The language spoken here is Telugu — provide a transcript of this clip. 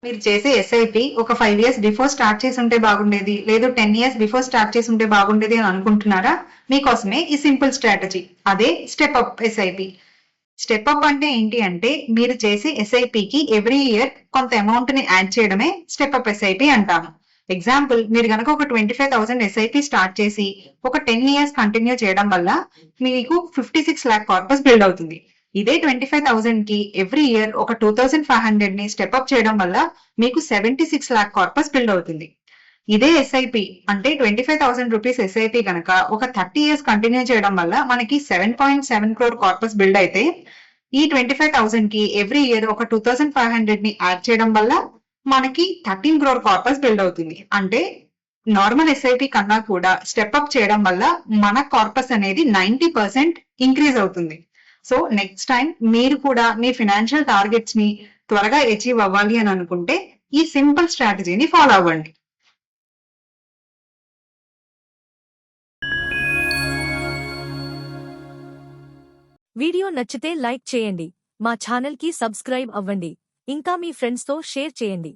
మీరు చేసే ఎస్ఐపి ఒక 5 ఇయర్స్ బిఫోర్ స్టార్ట్ చేసి ఉంటే బాగుండేది, లేదు 10 ఇయర్స్ బిఫోర్ స్టార్ట్ చేసి ఉంటే బాగుండేది అని అనుకుంటున్నారా? మీకోసమే ఈ సింపుల్ స్ట్రాటజీ. అదే step up SIP. Step up అంటే ఏంటి అంటే మీరు చేసే ఎస్ఐపికి ఎవ్రీ ఇయర్ కొంత అమౌంట్ ని యాడ్ చేయడమే స్టెప్ అప్ ఎస్ఐపి అంటాము. ఎగ్జాంపుల్, మీరు గనక ఒక 25,000 ఎస్ఐపి స్టార్ట్ చేసి ఒక 10 ఇయర్స్ కంటిన్యూ చేయడం వల్ల మీకు 56 lakh కార్పస్ బిల్డ్ అవుతుంది. ఇదే 25,000 కి ఎవ్రీ ఇయర్ ఒక 2,500 ని స్టెప్ అప్ చేయడం వల్ల మీకు 76 lakh కార్పస్ బిల్డ్ అవుతుంది. ఇదే ఎస్ఐపి అంటే 25,000 రూపీస్ ఎస్ఐపి కనుక ఒక 30 ఇయర్స్ కంటిన్యూ చేయడం వల్ల మనకి 7.7 crore కార్పస్ బిల్డ్ అయితే, ఈ 25,000 కి ఎవ్రీ ఇయర్ ఒక 2,500 ని యాడ్ చేయడం వల్ల మనకి 13 crore కార్పస్ బిల్డ్ అవుతుంది. అంటే నార్మల్ ఎస్ఐపి కన్నా కూడా స్టెప్ అప్ చేయడం వల్ల మన కార్పస్ అనేది 90% ఇంక్రీజ్ అవుతుంది. సో నెక్స్ట్ టైం మీరు కూడా మీ ఫినాన్షియల్ టార్గెట్స్ ని త్వరగా అచీవ్ అవ్వాలి అని అనుకుంటే ఈ సింపుల్ స్ట్రాటజీని ఫాలో అవ్వండి. వీడియో నచ్చితే లైక్ చేయండి, మా ఛానల్ కి సబ్స్క్రైబ్ అవ్వండి, ఇంకా మీ ఫ్రెండ్స్ తో షేర్ చేయండి.